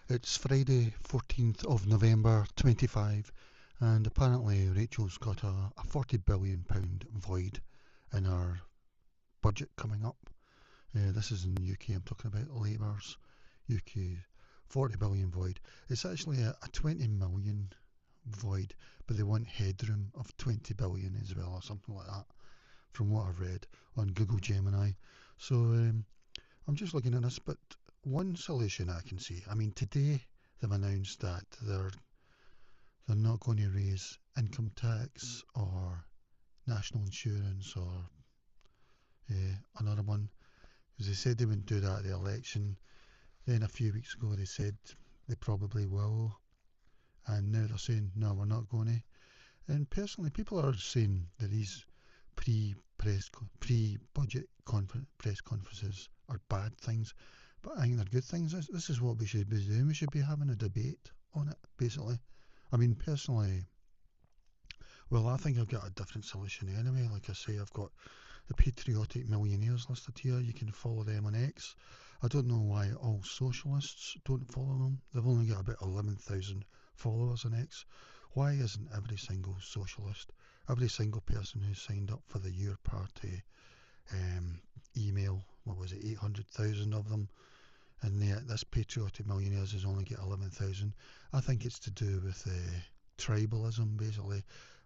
It's Friday, 14th of November 25, and apparently Rachel's got a £40 billion void in her budget coming up. This is in the UK, I'm talking about Labour's UK 40 billion void. It's actually a 20 million void, but they want headroom of 20 billion as well, or something like that, from what I've read on Google Gemini. So I'm just looking at this, but one solution I can see. I mean, today they've announced that they're not going to raise income tax or national insurance or another one, because they said they wouldn't do that at the election. Then a few weeks ago they said they probably will, and now they're saying no, we're not going to. And personally, people are saying that these pre-budget press conferences are bad things, but I think they're good things. This is what we should be doing. We should be having a debate on it, basically. I mean, personally, well, I think I've got a different solution anyway. Like I say, I've got the patriotic millionaires listed here. You can follow them on X. I don't know why all socialists don't follow them. They've only got about 11,000 followers on X. Why isn't every single socialist, every single person who signed up for the Your Party email, what was it, 800,000 of them, and this patriotic millionaires has only got 11,000. I think it's to do with tribalism, basically.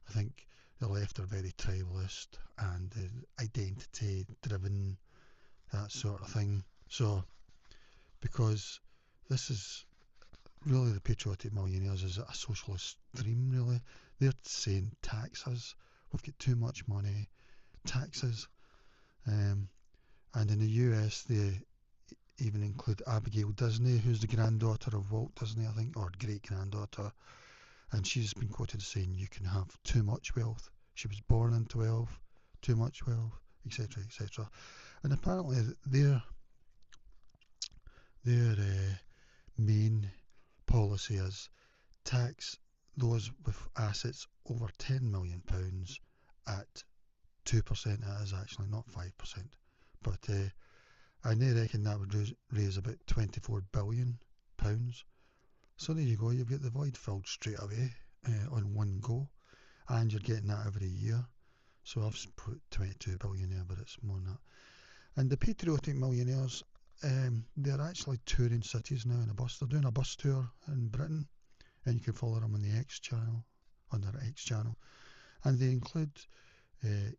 I think the left are very tribalist and identity driven, that sort of thing. So, because this is really, the patriotic millionaires is a socialist dream, really. They're saying taxes. We've got too much money. Taxes. And in the US, they even include Abigail Disney, who's the granddaughter of Walt Disney, I think, or great-granddaughter. And she's been quoted as saying you can have too much wealth. She was born into wealth, too much wealth, etc., etc. And apparently their main policy is tax those with assets over £10 million at 2%. That is actually not 5%. But I reckon that would raise about £24 billion. So there you go, you've got the void filled straight away on one go, and you're getting that every year. So I've put 22 billion there, but it's more than that. And the patriotic millionaires, they're actually touring cities now in a bus. They're doing a bus tour in Britain, and you can follow them on the X channel, on their X channel. And they include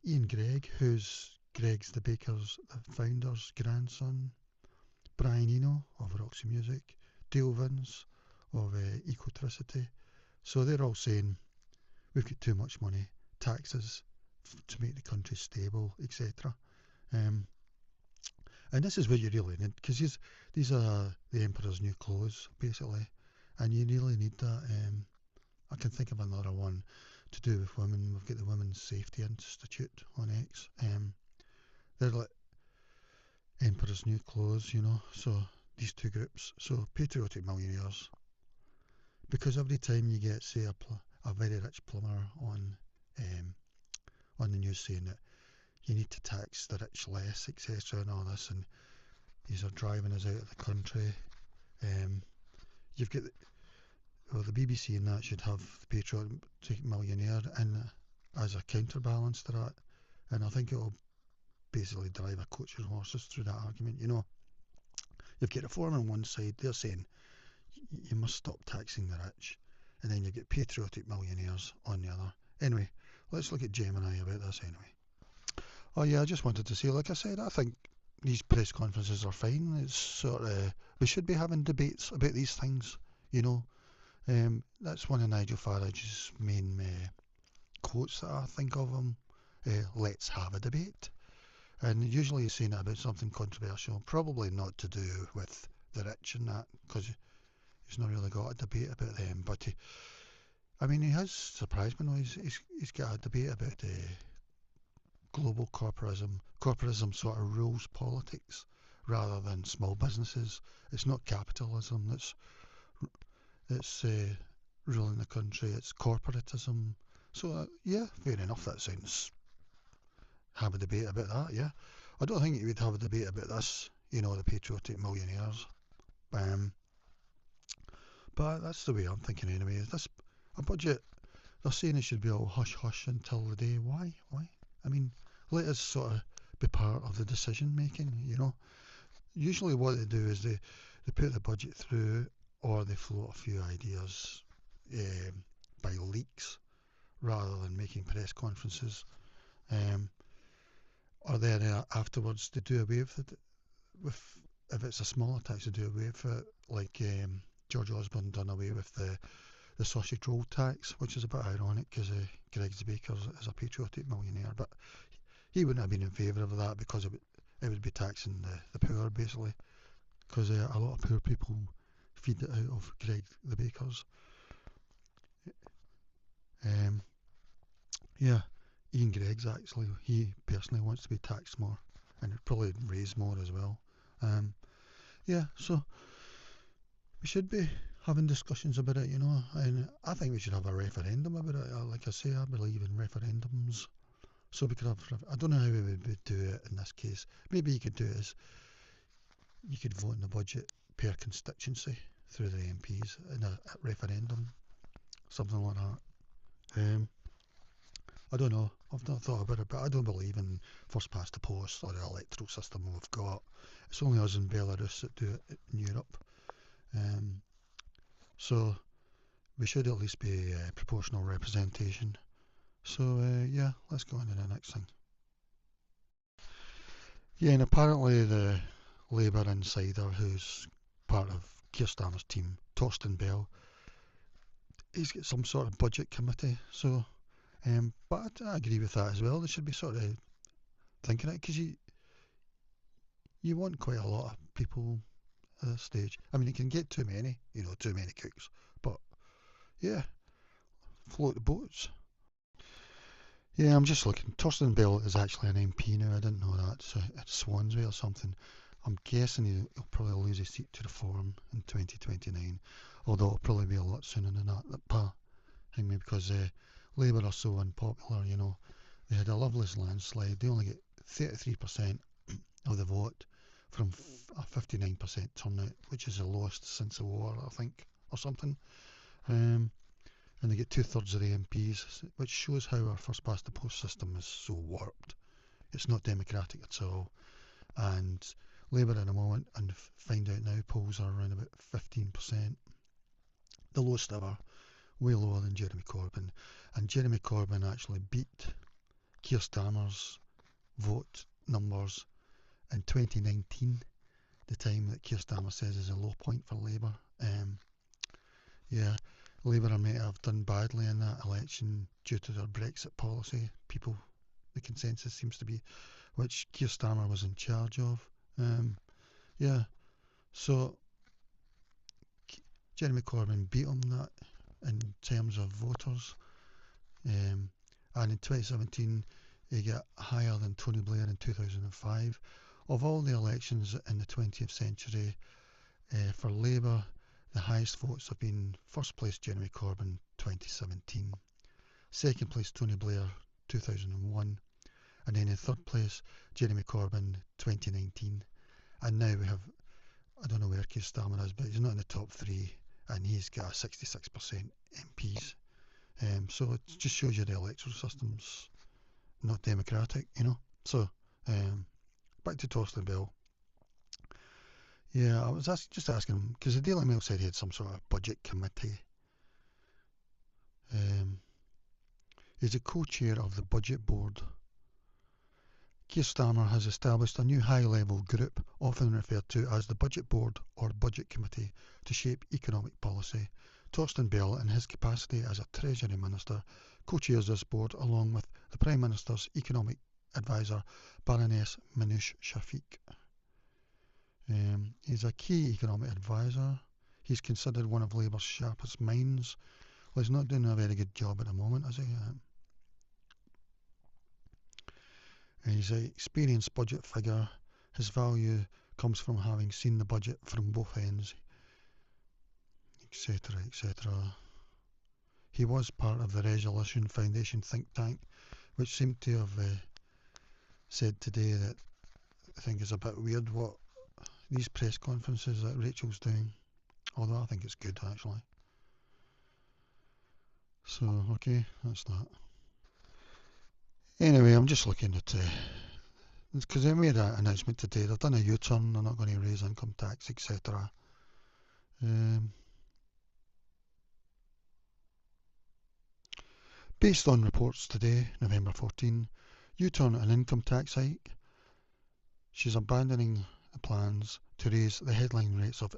Ian Gregg, who's Greg's the founder's grandson, Brian Eno of Roxy Music, Dale Vince of Ecotricity. So they're all saying we've got too much money, taxes to make the country stable, etc. And this is what you really need, because these are the emperor's new clothes, basically, and you really need that. I can think of another one to do with women. We've got the Women's Safety Institute on X. They're like emperor's new clothes, you know. So these two groups. So patriotic millionaires, because every time you get, say, a very rich plumber on the news saying that you need to tax the rich less, etc., and all this, and these are driving us out of the country. You've got the BBC and that should have the patriotic millionaire in as a counterbalance to that, and I think it'll basically drive a coach and horses through that argument. You know, you've got Reform on one side, they're saying you must stop taxing the rich, and then you get patriotic millionaires on the other. Anyway, let's look at Gemini about this anyway. Oh yeah, I just wanted to say, like I said, I think these press conferences are fine. It's sort of, we should be having debates about these things, you know. That's one of Nigel Farage's main quotes that I think of him. Let's have a debate. And usually he's saying it about something controversial, probably not to do with the rich and that, because he's not really got a debate about them. But he has surprised me. No, he's got a debate about global corporatism. Corporatism sort of rules politics rather than small businesses. It's not capitalism that's ruling the country. It's corporatism. So yeah, fair enough. That sounds. Have a debate about that. Yeah, I don't think you would have a debate about this. You know, the patriotic millionaires. But that's the way I'm thinking anyway. Is this a budget? They're saying it should be all hush hush until the day. Why? Why? I mean, let us sort of be part of the decision making, you know. Usually what they do is they put the budget through or they float a few ideas by leaks rather than making press conferences. Um, or then afterwards they do away with it. With if it's a smaller tax, they do away with it. Like George Osborne done away with the sausage roll tax, which is a bit ironic because Greg the Baker is a patriotic millionaire, but he wouldn't have been in favour of that because it would be taxing the poor basically, because a lot of poor people feed it out of Greg the Baker's. Um, yeah, Ian Greg's actually, he personally wants to be taxed more and it'd probably raise more as well. Um, yeah, so we should be having discussions about it, you know, and I think we should have a referendum about it. Like I say, I believe in referendums. So we could have, I don't know how we would do it in this case. Maybe you could do it as you could vote in the budget per constituency through the MPs in a referendum, something like that. I don't know. I've not thought about it, but I don't believe in first past the post or the electoral system we've got. It's only us in Belarus that do it in Europe. So we should at least be proportional representation. So yeah, let's go on to the next thing. Yeah, and apparently the Labour insider who's part of Keir Starmer's team, Torsten Bell, he's got some sort of budget committee. So, but I agree with that as well. They should be sort of thinking it because you want quite a lot of people at this stage. I mean, you can get too many, you know, too many cooks. But yeah, float the boats. Yeah, I'm just looking. Torsten Bell is actually an MP now. I didn't know that. So it's Swansea or something. I'm guessing he'll probably lose his seat to Reform in 2029, although it'll probably be a lot sooner than that. Maybe because Labour are so unpopular, you know. They had a lovely landslide. They only get 33% of the vote from a 59% turnout, which is the lowest since the war, I think, or something. Um, and they get two-thirds of the MPs, which shows how our first past the post system is so warped. It's not democratic at all. And Labour at the moment, and find out now, polls are around about 15%. The lowest ever, way lower than Jeremy Corbyn. And Jeremy Corbyn actually beat Keir Starmer's vote numbers in 2019, the time that Keir Starmer says is a low point for Labour. Yeah, Labour may have done badly in that election due to their Brexit policy. The consensus seems to be, which Keir Starmer was in charge of. Yeah, so Jeremy Corbyn beat him that in terms of voters. And in 2017, he got higher than Tony Blair in 2005. Of all the elections in the 20th century, for Labour, the highest votes have been first place Jeremy Corbyn 2017, second place Tony Blair 2001, and then in third place Jeremy Corbyn 2019. And now we have, I don't know where Keir Starmer is, but he's not in the top three, and he's got a 66% MPs. So it just shows you the electoral system's not democratic, you know. So back to Torsten Bell. Yeah, I was just asking him because the Daily Mail said he had some sort of budget committee. He's a co-chair of the Budget Board. Keir Starmer has established a new high-level group, often referred to as the Budget Board or Budget Committee, to shape economic policy. Torsten Bell, in his capacity as a Treasury Minister, co-chairs this board along with the Prime Minister's economic advisor, Baroness Minouche Shafik. He's a key economic advisor. He's considered one of Labour's sharpest minds. Well, he's not doing a very good job at the moment, is he? He's an experienced budget figure. His value comes from having seen the budget from both ends, etc., etc. He was part of the Resolution Foundation think tank, which seemed to have said today that I think is a bit weird what these press conferences that Rachel's doing. although I think it's good actually. So, okay, that's that. Anyway, I'm just looking at because they made an announcement today. They've done a U-turn. They're not going to raise income tax, etc. Um, Based on reports today, November 14, U-turn and income tax hike. She's abandoning the plans to raise the headline rates of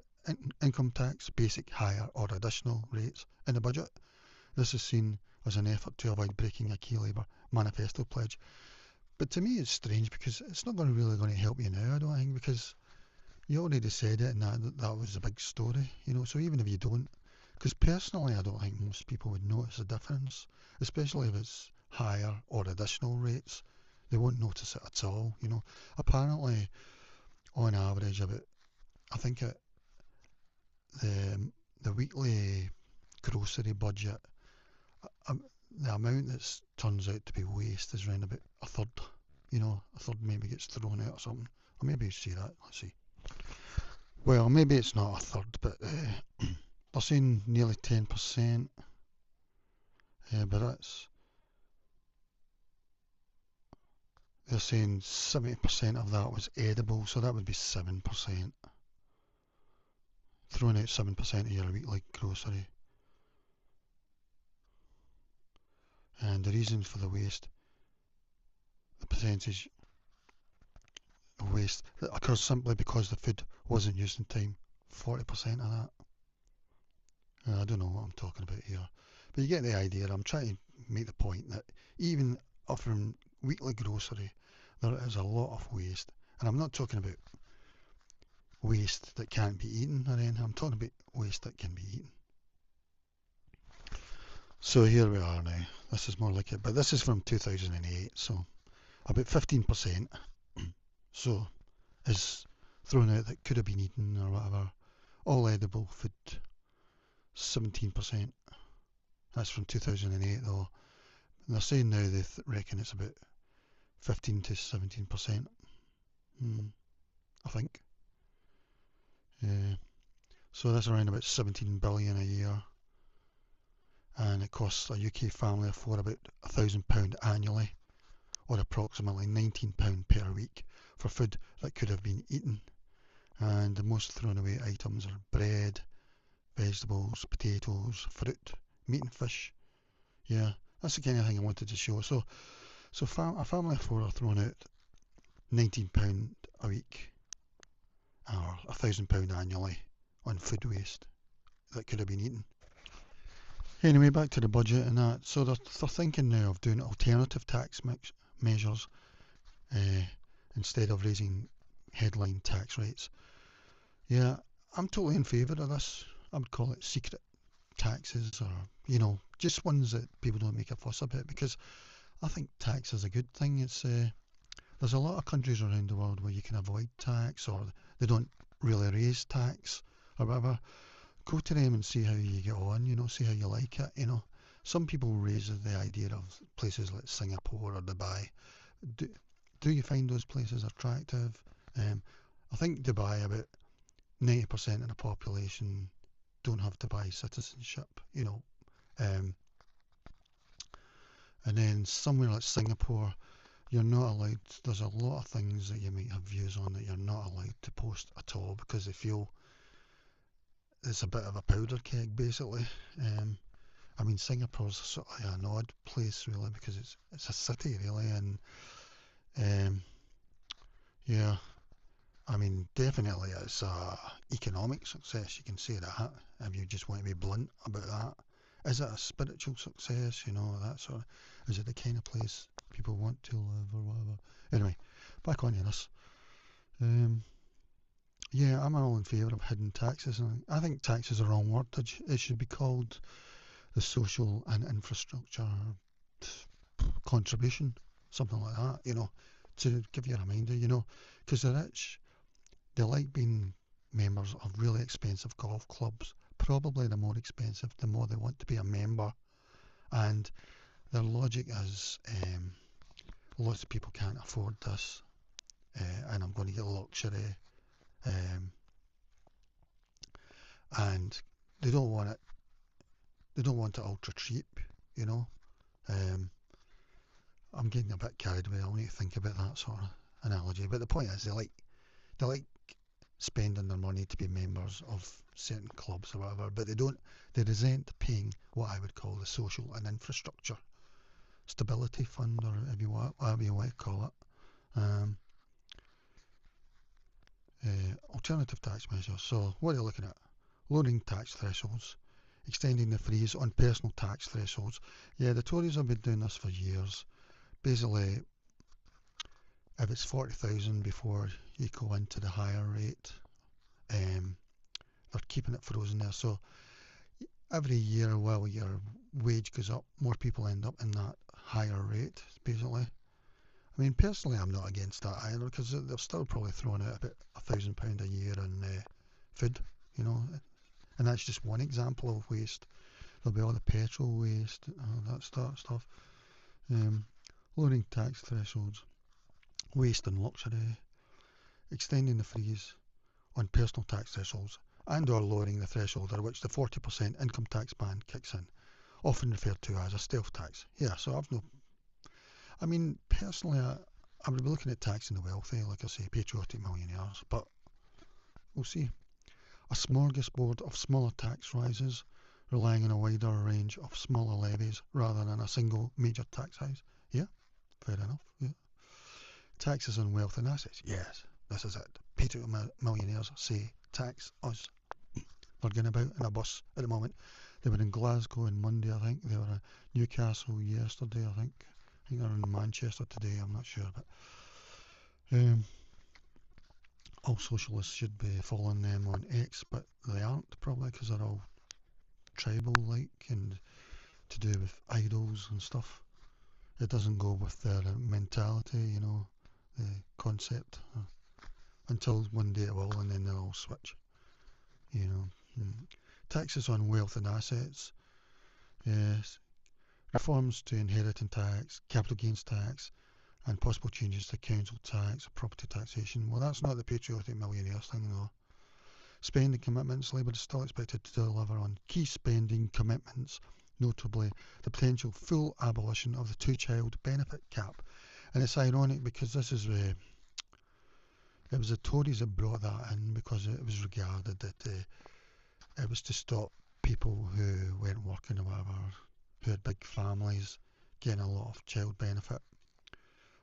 income tax, basic, higher or additional rates in the budget. This is seen as an effort to avoid breaking a key Labour manifesto pledge. But to me, it's strange because it's not really going to help you now, I don't think, because you already said it and that was a big story, So even if you don't, because personally, I don't think most people would notice a difference, especially if it's higher or additional rates. They won't notice it at all. Apparently, on average, I think the the weekly grocery budget, the amount that turns out to be waste is around about a third. A third maybe gets thrown out or something. Or maybe you see that. Let's see. Well, maybe it's not a third, but they're saying nearly 10%. But they're saying 70% of that was edible, so that would be 7%. Throwing out 7% of your weekly grocery. And the reason for the waste, the percentage of waste that occurs simply because the food wasn't used in time, 40% of that. I don't know what I'm talking about here. But you get the idea. I'm trying to make the point that even offering weekly grocery, there is a lot of waste. And I'm not talking about waste that can't be eaten or anything. I'm talking about waste that can be eaten. So here we are now. This is more like it. But this is from 2008. So about 15% so is thrown out that could have been eaten or whatever. All edible food, 17%. That's from 2008 though. And they're saying now they reckon it's about 15 to 17%. I think. So that's around about 17 billion a year. And it costs a UK family of four about £1,000 annually, or approximately £19 per week, for food that could have been eaten. And the most thrown away items are bread, vegetables, potatoes, fruit, meat and fish. Yeah, that's the kind of thing I wanted to show. So a family of four are throwing out £19 a week, or £1,000 annually on food waste that could have been eaten. Anyway, back to the budget and that. So they're thinking now of doing alternative tax measures instead of raising headline tax rates. Yeah, I'm totally in favour of this. I would call it secret taxes, or just ones that people don't make a fuss about, because I think tax is a good thing. There's a lot of countries around the world where you can avoid tax, or they don't really raise tax or whatever. Go to them and see how you get on, see how you like it. Some people raise the idea of places like Singapore or Dubai. Do you find those places attractive? I think Dubai, about 90% of the population don't have Dubai citizenship, and then somewhere like Singapore, you're not allowed, there's a lot of things that you might have views on that you're not allowed to post at all, because they feel it's a bit of a powder keg, basically. Singapore's sort of an odd place, really, because it's a city, really, and yeah, definitely it's a economic success. You can say that if you just want to be blunt about that. Is it a spiritual success? That sort of. Is it the kind of place people want to live or whatever? Anyway, back on to this. Yeah, I'm all in favour of hidden taxes, and I think tax is the wrong word. It should be called the social and infrastructure contribution, something like that, to give you a reminder, because the rich, they like being members of really expensive golf clubs. Probably the more expensive, the more they want to be a member. And their logic is lots of people can't afford this, and I'm going to get luxury. and they don't want it. They don't want it ultra cheap, you know. Um, I'm getting a bit carried away. I'll need to think about that sort of analogy. But the point is, they like spending their money to be members of certain clubs or whatever, but they resent paying what I would call the social and infrastructure stability fund, or whatever you want to call it. Alternative tax measures. So what are you looking at? Lowering tax thresholds, extending the freeze on personal tax thresholds. Yeah, the Tories have been doing this for years. Basically, if it's 40,000 before you go into the higher rate, they're keeping it frozen there. So every year while your wage goes up, more people end up in that higher rate, basically. I mean, personally, I'm not against that either, because they're still probably throwing out about £1,000 a year in food, you know, and that's just one example of waste. There'll be all the petrol waste, that sort of stuff. Lowering tax thresholds, waste and luxury, extending the freeze on personal tax thresholds, and or lowering the threshold at which the 40% income tax ban kicks in, often referred to as a stealth tax. Yeah, so I mean, personally, I would be looking at taxing the wealthy, like I say, patriotic millionaires, but we'll see. A smorgasbord of smaller tax rises, relying on a wider range of smaller levies rather than a single major tax rise. Yeah, fair enough. Yeah. Taxes on wealth and assets. Yes, this is it. Patriotic millionaires say tax us. They're going about in a bus at the moment. They were in Glasgow on Monday, I think. They were in Newcastle yesterday, I think. I think they're in Manchester today, I'm not sure. But all socialists should be following them on X, but they aren't, probably because they're all tribal-like and to do with idols and stuff. It doesn't go with their mentality, you know, the concept. Until one day it will, and then they'll all switch, you know. Taxes on wealth and assets. Yes. Reforms to inheritance tax, capital gains tax, and possible changes to council tax, property taxation. Well, that's not the patriotic millionaires thing, though. Spending commitments. Labour is still expected to deliver on key spending commitments, notably the potential full abolition of the two-child benefit cap. And it's ironic because this is it was the Tories that brought that in, because it was regarded that it was to stop people who weren't working or whatever, who had big families, getting a lot of child benefit.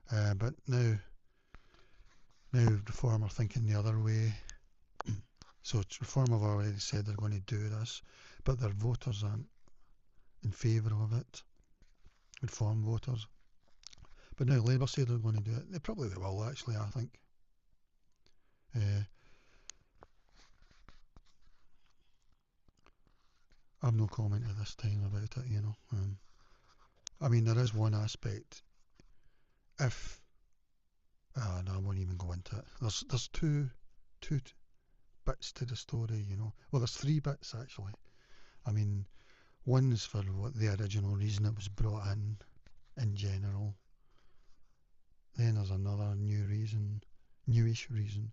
But now Reform are thinking the other way. So Reform have already said they're going to do this, but their voters aren't in favour of it. Reform voters. But now Labour say they're going to do it. They probably will, actually, I think. I've no comment at this time about it, you know. I mean, there is one aspect. If no, I won't even go into it. There's two bits to the story, you know. Well, there's three bits actually. I mean, one is for what the original reason it was brought in general. Then there's another newish reason,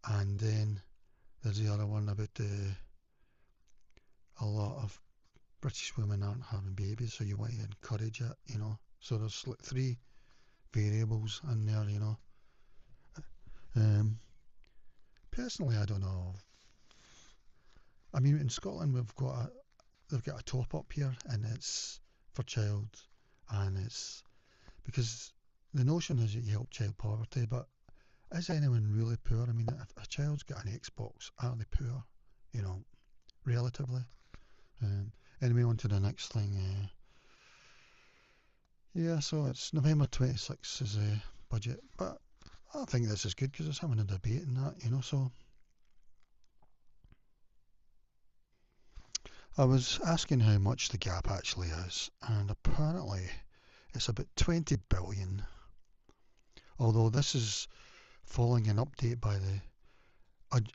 and then there's the other one about a lot of British women aren't having babies, so you want to encourage it, you know. So there's like three variables in there, you know. Personally, I don't know. I mean, in Scotland they've got a top up here, and it's for child, and it's because the notion is that you help child poverty, but is anyone really poor? I mean, if a child's got an Xbox, are they poor? You know, relatively. Anyway, on to the next thing. Yeah, so it's November 26th is a budget, but I think this is good because it's having a debate and that, you know. So I was asking how much the gap actually is, and apparently it's about 20 billion. Although this is following an update by the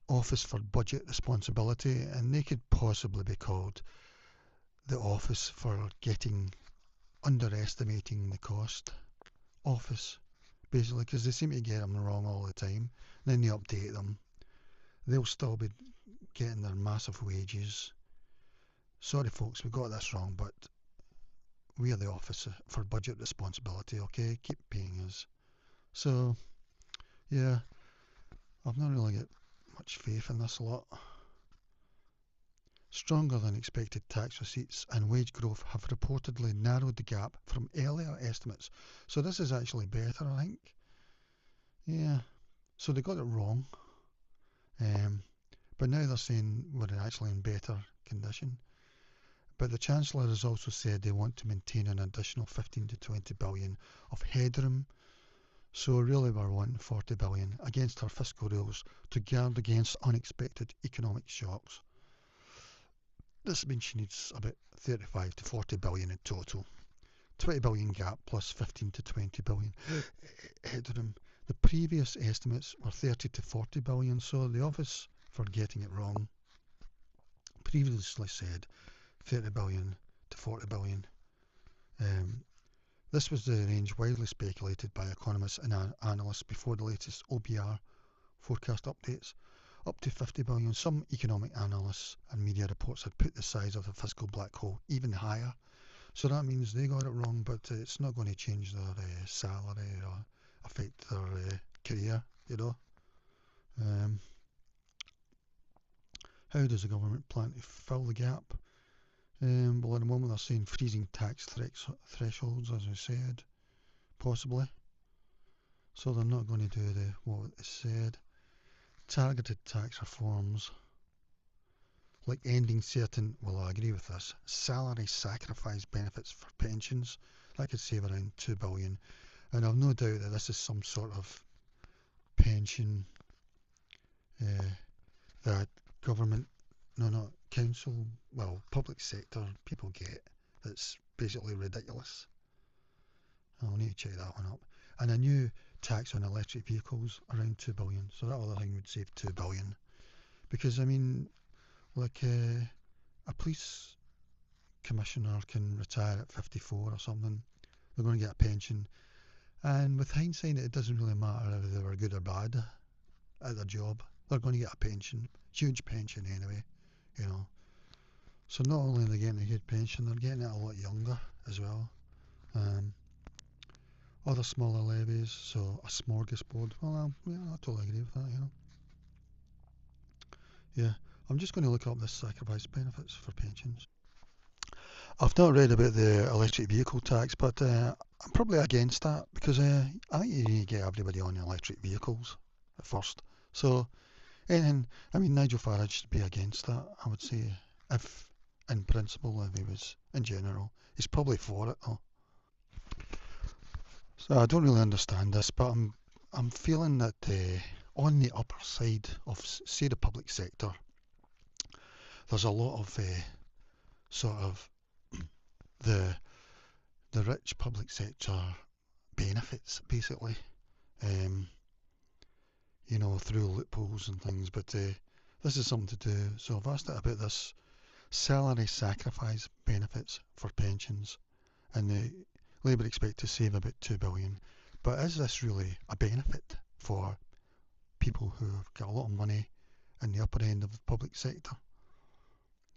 Office for Budget Responsibility, and they could possibly be called the Office for Underestimating the Cost Office, basically, because they seem to get them wrong all the time. Then they update them. They'll still be getting their massive wages. Sorry folks, we got this wrong, but we are the Office for Budget Responsibility, okay? Keep paying us. So, yeah, I've not really got much faith in this lot. Stronger than expected tax receipts and wage growth have reportedly narrowed the gap from earlier estimates. So this is actually better, I think. Yeah, so they got it wrong. But now they're saying we're actually in better condition. But the Chancellor has also said they want to maintain an additional 15 to 20 billion of headroom. So really we're wanting 40 billion against our fiscal rules to guard against unexpected economic shocks. This means she needs about 35 to 40 billion in total. 20 billion gap plus 15 to 20 billion headroom. The previous estimates were 30 to 40 billion, so the Office for getting it wrong previously said 30 billion to 40 billion. This was the range widely speculated by economists and analysts before the latest OBR forecast updates. Up to 50 billion. Some economic analysts and media reports had put the size of the fiscal black hole even higher. So that means they got it wrong, but it's not going to change their salary or affect their career, you know. How does the government plan to fill the gap? Well, at the moment they're saying freezing tax thresholds, as I said, possibly. So they're not going to do what is said. Targeted tax reforms, like ending certain, well, I agree with this, salary sacrifice benefits for pensions. That could save around 2 billion. And I've no doubt that this is some sort of pension that government, no, not council, well, public sector people get. That's basically ridiculous. I'll need to check that one up. And a new tax on electric vehicles, around 2 billion. So that other thing would save 2 billion. Because, I mean, like a police commissioner can retire at 54 or something. They're going to get a pension. And with hindsight, it doesn't really matter if they were good or bad at their job. They're going to get a pension. Huge pension anyway, you know. So not only are they getting a good pension, they're getting it a lot younger as well. Other smaller levies, so a smorgasbord. Well, yeah, I totally agree with that, you know. Yeah, I'm just going to look up the sacrifice benefits for pensions. I've not read about the electric vehicle tax, but I'm probably against that because I think you need to get everybody on electric vehicles at first. So, and I mean, Nigel Farage should be against that, I would say, if in principle, if he was in general. He's probably for it though. So I don't really understand this, but I'm feeling that on the upper side of, say, the public sector, there's a lot of sort of the rich public sector benefits, basically, you know, through loopholes and things. But this is something to do. So I've asked it about this salary sacrifice benefits for pensions, and the Labour expect to save about 2 billion. But is this really a benefit for people who have got a lot of money in the upper end of the public sector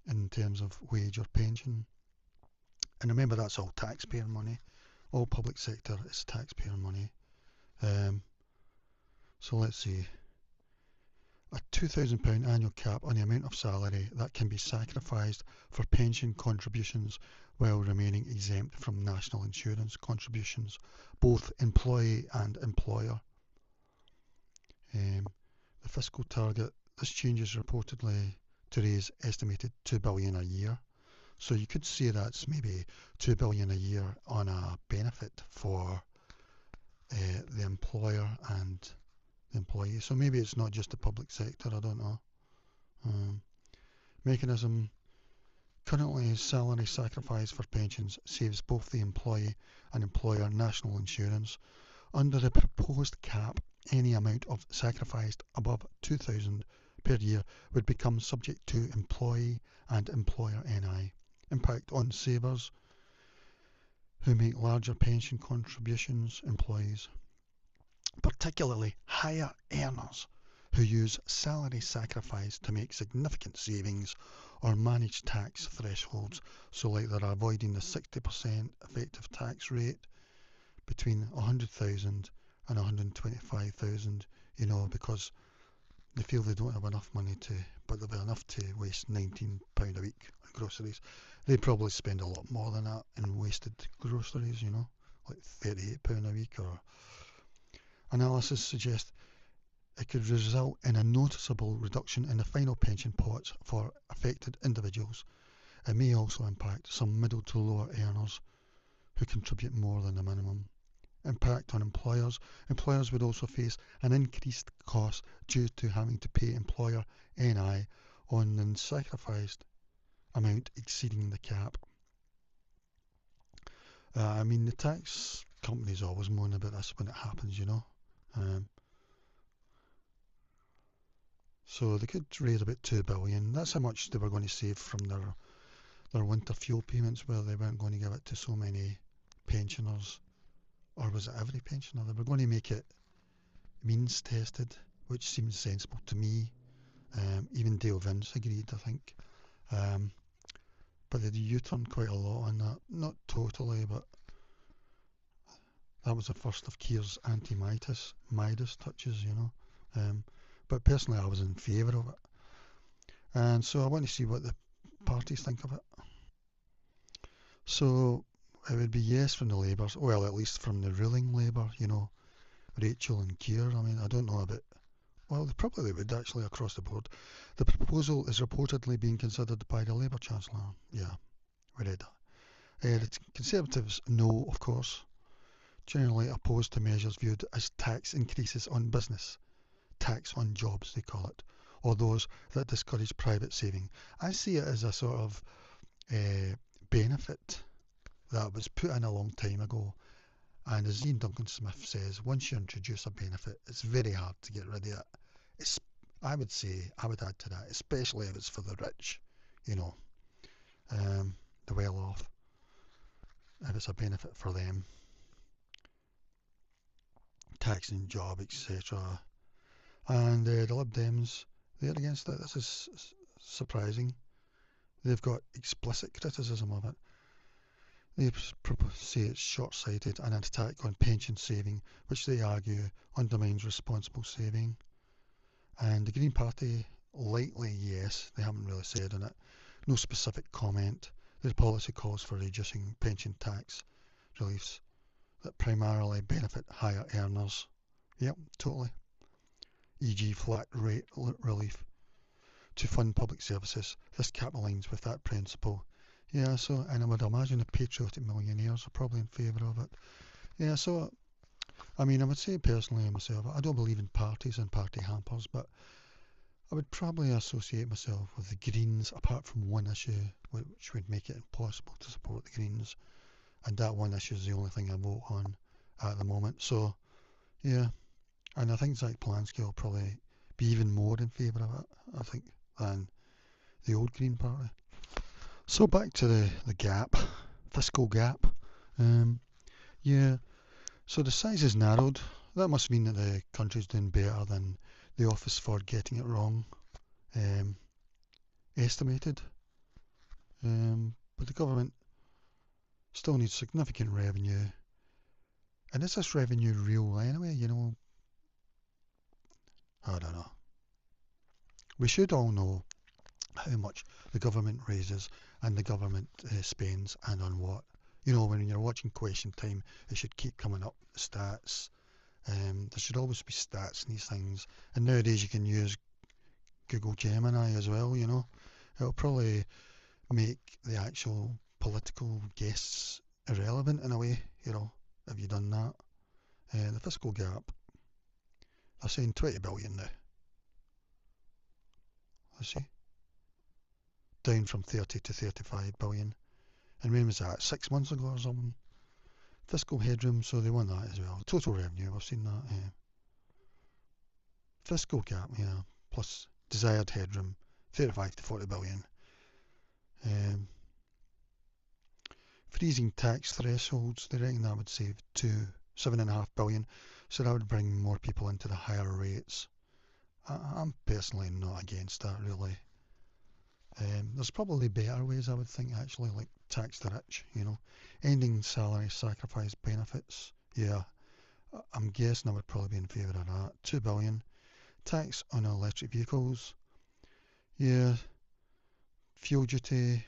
in terms of wage or pension? And remember, that's all taxpayer money. All public sector is taxpayer money. So let's see. A £2,000 annual cap on the amount of salary that can be sacrificed for pension contributions while remaining exempt from national insurance contributions, both employee and employer. The fiscal target, this change is reportedly to raise estimated 2 billion a year. So you could say that's maybe 2 billion a year on a benefit for the employer and the employee. So maybe it's not just the public sector, I don't know. Mechanism. Currently, salary sacrifice for pensions saves both the employee and employer national insurance. Under the proposed cap, any amount of sacrificed above 2,000 per year would become subject to employee and employer NI. Impact on savers who make larger pension contributions, employees, particularly higher earners who use salary sacrifice to make significant savings or manage tax thresholds. So like they're avoiding the 60% effective tax rate between 100,000 and 125,000, because they feel they don't have enough money but they've enough to waste £19 a week on groceries. They probably spend a lot more than that in wasted groceries, like £38 a week. Or analysis suggests it could result in a noticeable reduction in the final pension pots for affected individuals. It may also impact some middle to lower earners who contribute more than the minimum. Impact on employers. Employers would also face an increased cost due to having to pay employer NI on the sacrificed amount exceeding the cap. The tax companies always moan about this when it happens, So they could raise about £2 billion. That's how much they were going to save from their winter fuel payments, where they weren't going to give it to so many pensioners. Or was it every pensioner? They were going to make it means tested, which seems sensible to me. Even Dale Vince agreed, I think. But they U-turned quite a lot on that. Not totally, but that was the first of Keir's anti-Midas touches, But personally, I was in favour of it. And so I want to see what the parties think of it. So it would be yes from the Labours, well, at least from the ruling Labour, Rachel and Keir. I don't know about, well, they probably would actually across the board. The proposal is reportedly being considered by the Labour Chancellor. Yeah, we read that. The Conservatives, no, of course. Generally opposed to measures viewed as tax increases on business. Tax on jobs, they call it. Or those that discourage private saving. I see it as a sort of benefit that was put in a long time ago. And as Ian Duncan Smith says, once you introduce a benefit, it's very hard to get rid of it. I would add to that, especially if it's for the rich, the well-off, if it's a benefit for them, taxing job, etc. And the Lib Dems, they're against it. This is surprising. They've got explicit criticism of it. They say it's short-sighted and an attack on pension saving, which they argue undermines responsible saving. And the Green Party, lightly yes, they haven't really said on it. No specific comment. Their policy calls for reducing pension tax reliefs that primarily benefit higher earners. Yep, totally. E.g. flat rate relief to fund public services. This cap aligns with that principle. Yeah, so, and I would imagine the patriotic millionaires are probably in favour of it. Yeah, so, I would say personally myself, I don't believe in parties and party hampers, but I would probably associate myself with the Greens, apart from one issue, which would make it impossible to support the Greens. And that one issue is the only thing I vote on at the moment. So, yeah. And I think Zach Polanski will probably be even more in favour of it, I think, than the old Green Party. So back to the gap, fiscal gap. Yeah, so the size is narrowed. That must mean that the country's doing better than the Office for Getting It Wrong estimated. But the government still needs significant revenue. And is this revenue real anyway? I don't know. We should all know how much the government raises and the government spends and on what. When you're watching Question Time, it should keep coming up, stats. There should always be stats in these things. And nowadays you can use Google Gemini as well, It'll probably make the actual political guests irrelevant in a way, if you've done that. The fiscal gap, they're saying 20 billion now. Let's see. Down from 30 to 35 billion. And when was that? 6 months ago or something? Fiscal headroom, so they want that as well. Total revenue, we've seen that. Fiscal gap, yeah, plus desired headroom, 35 to 40 billion. Freezing tax thresholds, they reckon that would save to 7.5 billion, so that would bring more people into the higher rates. I'm personally not against that, really. There's probably better ways, I would think, actually, like tax the rich, ending salary sacrifice benefits. Yeah, I'm guessing I would probably be in favour of that. 2 billion. Tax on electric vehicles. Yeah, fuel duty.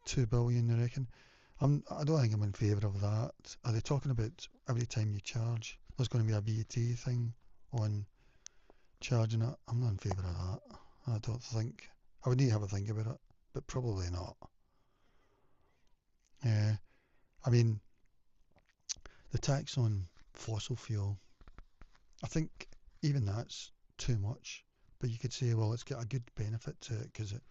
2 billion, I reckon. I don't think I'm in favour of that. Are they talking about every time you charge? There's going to be a VAT thing on charging it. I'm not in favour of that. I don't think. I would need to have a think about it, but probably not. Yeah, I mean, the tax on fossil fuel, I think even that's too much. But you could say, well, it's got a good benefit to it because it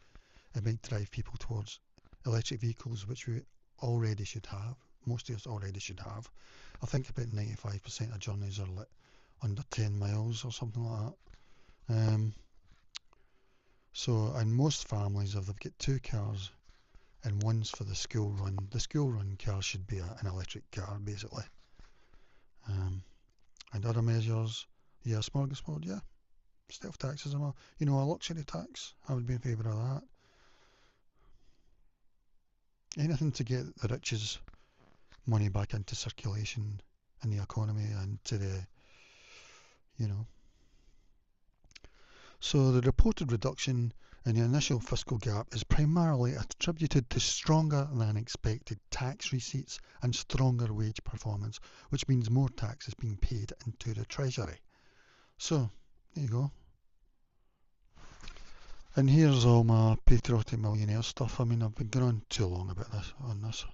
might drive people towards electric vehicles, which we already should have. Most of us already should have. I think about 95% of journeys are like under 10 miles or something like that. So, in most families, if they've got two cars and one's for the school run car should be an electric car, basically. And other measures, yeah, smorgasbord, yeah. Stealth taxes and all. A luxury tax, I would be in favour of that. Anything to get the rich's money back into circulation in the economy and to the, you know. So the reported reduction in the initial fiscal gap is primarily attributed to stronger than expected tax receipts and stronger wage performance, which means more tax is being paid into the treasury. So, there you go. And here's all my patriotic millionaire stuff. I mean, I've been going on too long about this.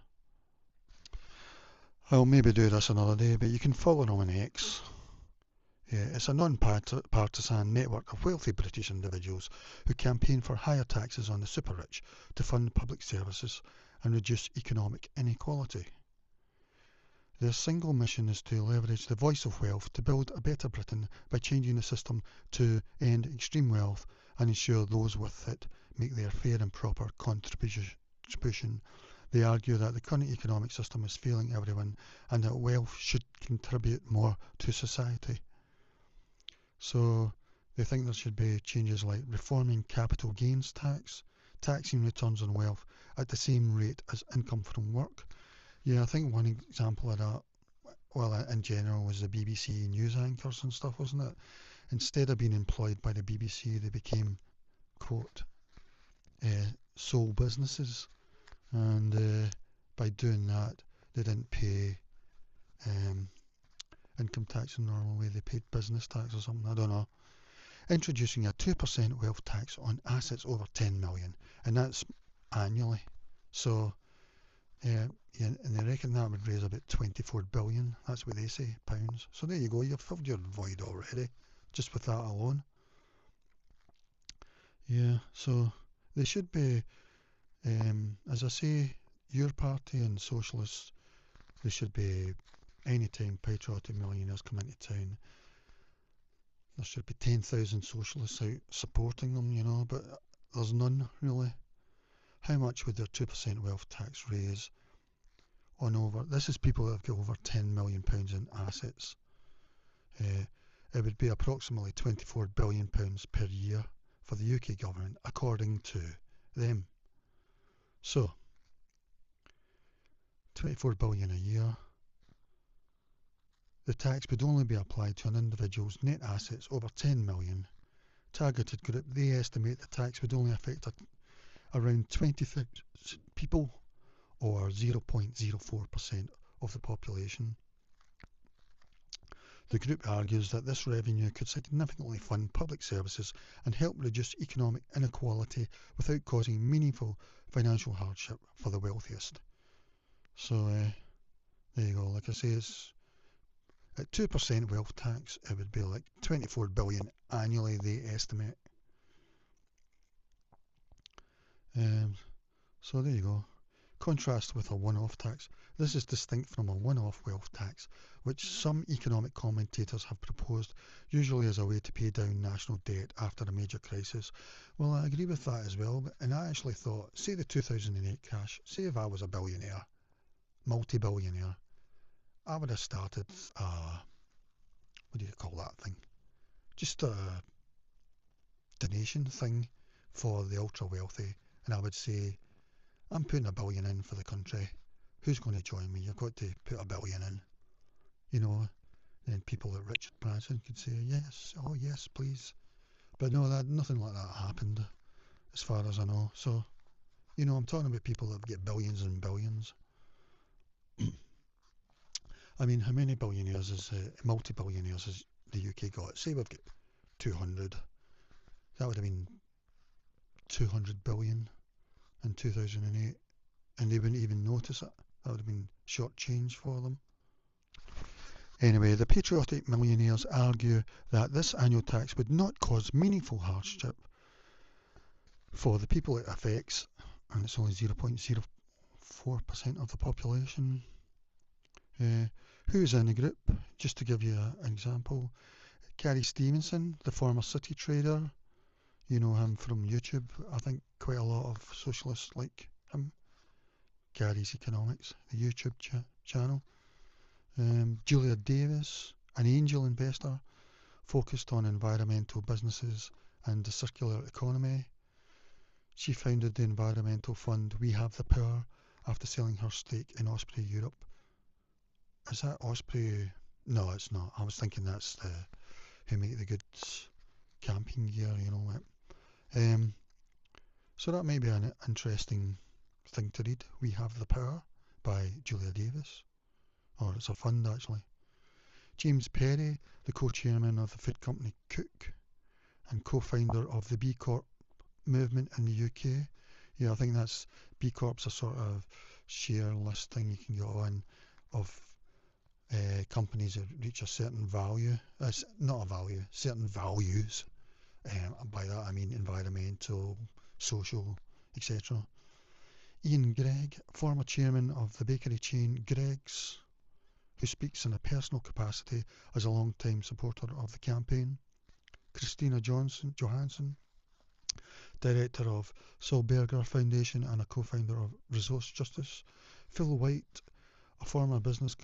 I'll maybe do this another day, but you can follow them on X. Yeah, it's a non-partisan network of wealthy British individuals who campaign for higher taxes on the super-rich to fund public services and reduce economic inequality. Their single mission is to leverage the voice of wealth to build a better Britain by changing the system to end extreme wealth and ensure those with it make their fair and proper contribution. They argue that the current economic system is failing everyone and that wealth should contribute more to society. So they think there should be changes like reforming capital gains tax, taxing returns on wealth at the same rate as income from work. Yeah, I think one example of that, well, in general, was the BBC news anchors and stuff, wasn't it? Instead of being employed by the BBC, they became, quote, sole businesses. And by doing that, they didn't pay income tax in the normal way. They paid business tax or something, I don't know. Introducing a 2% wealth tax on assets over 10 million, and that's annually. So, and they reckon that would raise about 24 billion. That's what they say, pounds. So there you go. You've filled your void already, just with that alone. Yeah. So they should be, as I say, your party and socialists. They should be anytime patriotic millionaires come into town. There should be 10,000 socialists out supporting them, but there's none really. How much would their 2% wealth tax raise on over? This is people that have got over £10 million in assets. It would be approximately £24 billion per year for the UK government, according to them. So, 24 billion a year. The tax would only be applied to an individual's net assets over 10 million. Targeted group, they estimate the tax would only affect around 20,000 people, or 0.04% of the population. The group argues that this revenue could significantly fund public services and help reduce economic inequality without causing meaningful financial hardship for the wealthiest. So, there you go. Like I say, it's at 2% wealth tax, it would be like 24 billion annually, they estimate. So there you go. Contrast with a one-off tax. This is distinct from a one-off wealth tax, which some economic commentators have proposed, usually as a way to pay down national debt after a major crisis. Well, I agree with that as well, and I actually thought, say the 2008 crash, say if I was a billionaire, multi-billionaire, I would have started, what do you call that thing? Just donation thing for the ultra wealthy, and I would say, I'm putting $1 billion in for the country. Who's going to join me? You've got to put $1 billion in. You know, and people like Richard Branson could say, yes, oh yes, please. But no, nothing like that happened, as far as I know. So, you know, I'm talking about people that get billions and billions. I mean, how many billionaires multi-billionaires has the UK got? Say we've got 200. That would have been 200 billion in 2008, and they wouldn't even notice it. That would have been short change for them. Anyway, the patriotic millionaires argue that this annual tax would not cause meaningful hardship for the people it affects, and it's only 0.04% of the population. Who's in the group? Just to give you an example, Gary Stevenson, the former city trader. You know him from YouTube. I think quite a lot of socialists like him. Gary's Economics, the YouTube channel. Julia Davis, an angel investor focused on environmental businesses and the circular economy. She founded the environmental fund We Have the Power after selling her stake in Osprey Europe. Is that Osprey? No, it's not. I was thinking that's the who make the goods camping gear, you know. So that may be an interesting thing to read. We Have the Power by Julia Davis. Or it's a fund, actually. James Perry, the co-chairman of the food company Cook and co-founder of the B Corp movement in the UK. Yeah, I think that's B Corp's a sort of share list thing you can get on of companies that reach a certain value. Not a value, certain values. By that I mean environmental, social, etc. Ian Gregg, former chairman of the bakery chain Greggs, who speaks in a personal capacity as a long-time supporter of the campaign. Christina Johansson, director of Solberger Foundation and a co-founder of Resource Justice. Phil White, a former business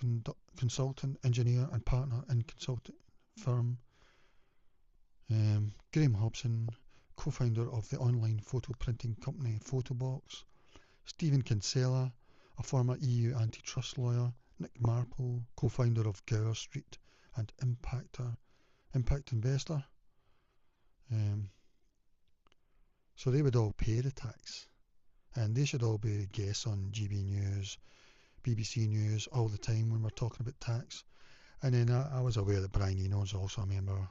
consultant, engineer and partner in consulting firm. Graham Hobson, co-founder of the online photo printing company Photobox. Stephen Kinsella, a former EU antitrust lawyer. Nick Marple, co-founder of Gower Street and Impact Investor. So they would all pay the tax, and they should all be guests on GB News, BBC News all the time when we're talking about tax. And then I was aware that Brian Eno is also a member.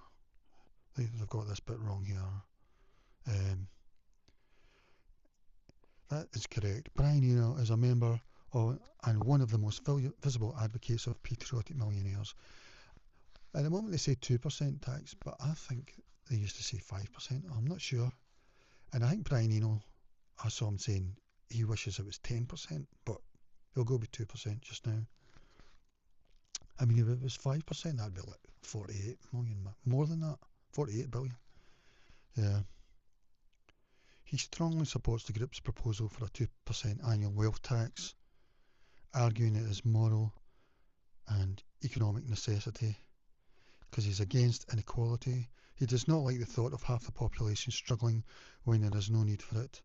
They've got this bit wrong here. That is correct. Brian Eno is a member of, and one of the most visible advocates of patriotic millionaires. At the moment they say 2% tax, but I think they used to say 5%. I'm not sure. And I think Brian Eno, I saw him saying he wishes it was 10%, but he'll go with 2% just now. I mean, if it was 5%, that'd be like 48 million. More than that, 48 billion. Yeah. He strongly supports the group's proposal for a 2% annual wealth tax, arguing it is moral and economic necessity, because he's against inequality. He does not like the thought of half the population struggling when there is no need for it,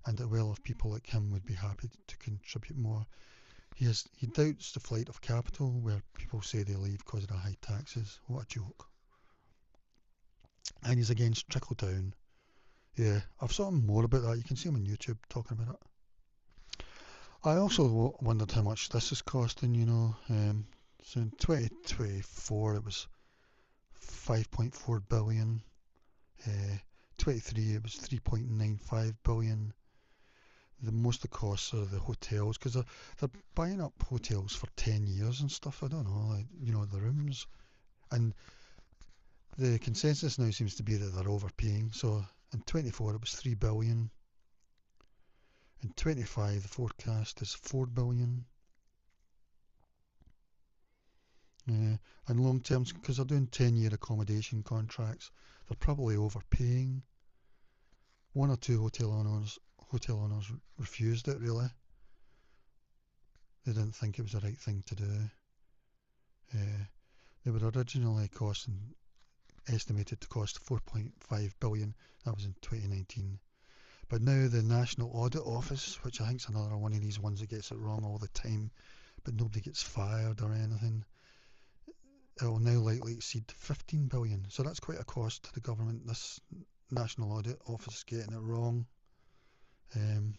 and that well-off people like him would be happy to contribute more. He doubts the flight of capital, where people say they leave because of the high taxes. What a joke. And he's against trickle-down. Yeah, I've saw more about that. You can see him on YouTube talking about it. I also wondered how much this is costing, you know. So in 2024 it was 5.4 billion. 23 it was 3.95 billion. The most of the costs are the hotels, because they're buying up hotels for 10 years and stuff. I don't know, like, you know, the rooms. And the consensus now seems to be that they're overpaying. So in 24 it was 3 billion. In 25 the forecast is 4 billion. And long term, because they're doing 10-year accommodation contracts, they're probably overpaying. One or two hotel owners refused it, really. They didn't think it was the right thing to do. They were originally costing estimated to cost 4.5 billion. That was in 2019. But now the National Audit Office, which I think is another one of these ones that gets it wrong all the time, but nobody gets fired or anything, it will now likely exceed 15 billion. So that's quite a cost to the government, this National Audit Office getting it wrong. And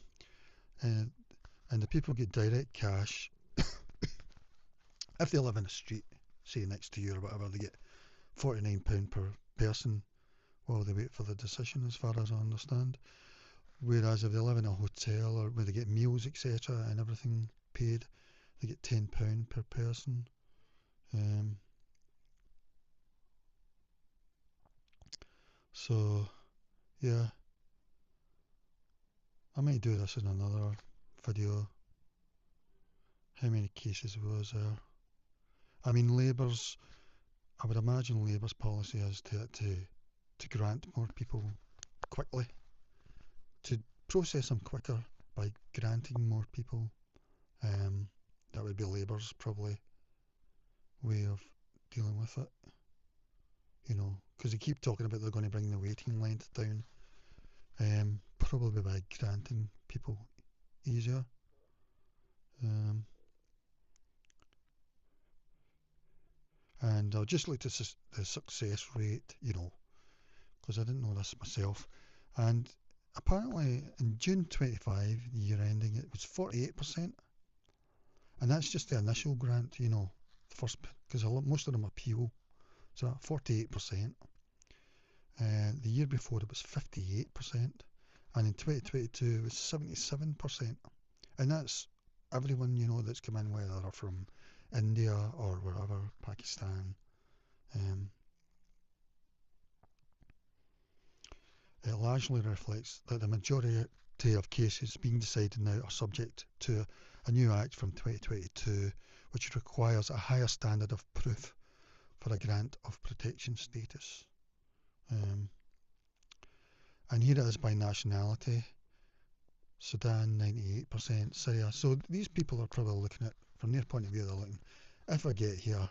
the people get direct cash. If they live in a street, say next to you or whatever, they get £49 per person while they wait for the decision, as far as I understand. Whereas if they live in a hotel or where they get meals, etc., and everything paid, they get £10 per person. So, yeah, I might do this in another video. How many cases was there? I mean, I would imagine Labour's policy is to grant more people quickly, to process them quicker by granting more people. That would be Labour's probably way of dealing with it. You know, because they keep talking about they're going to bring the waiting length down. Probably by granting people easier. And I'll just look at the success rate, you know, because I didn't know this myself. And apparently in June 25, the year ending, it was 48%. And that's just the initial grant, you know, first, because most of them appeal. So 48%. The year before it was 58%. And in 2022 it was 77%. And that's everyone, you know, that's come in, whether they're from India or wherever, Pakistan. It largely reflects that the majority of cases being decided now are subject to a new Act from 2022, which requires a higher standard of proof for a grant of protection status. And here it is by nationality. Sudan 98%, Syria. So these people are probably looking at, from their point of view, they're looking, if I get here,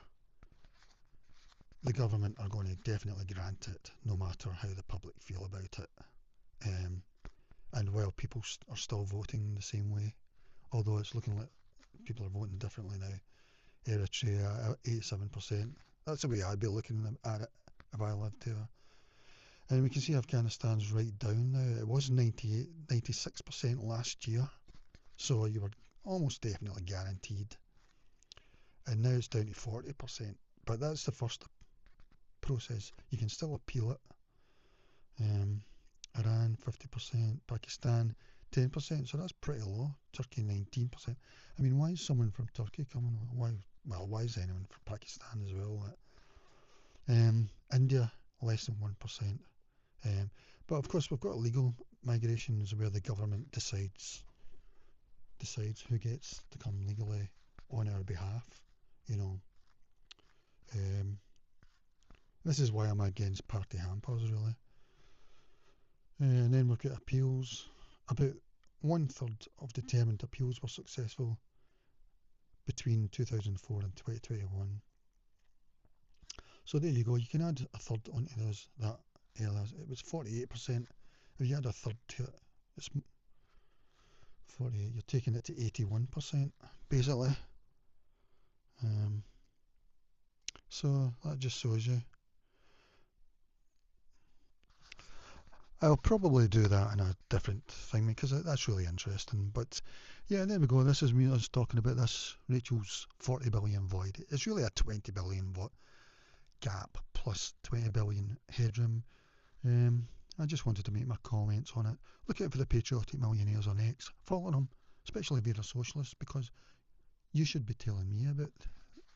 the government are going to definitely grant it, no matter how the public feel about it. And while people are still voting the same way, although it's looking like people are voting differently now. Eritrea, 87%. That's the way I'd be looking at it if I lived here. And we can see Afghanistan's right down now. It was 96% last year, so you were almost definitely guaranteed. And now it's down to 40%, but that's the first process. You can still appeal it. Iran 50%, Pakistan 10%, so that's pretty low. Turkey 19%. I mean, why is someone from Turkey coming? Why is anyone from Pakistan as well? India less than 1%. But of course we've got legal migrations where the government decides who gets to come legally on our behalf, you know. This is why I'm against party hampers, really. And then we've got appeals. About 1/3 of determined appeals were successful between 2004 and 2021. So there you go, you can add a third onto those, that it was 48%. If you add a third to it, it's 48. You're taking it to 81%, basically. So that just shows you. I'll probably do that in a different thing because that's really interesting. But yeah, there we go. This is me talking about this Rachel's 40 billion void. It's really a 20 billion gap plus 20 billion headroom. I just wanted to make my comments on it. Look out for the patriotic millionaires on X. Follow them, especially if they're a socialist, because you should be telling me about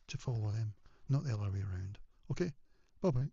to follow them, not the other way around. Okay, bye bye.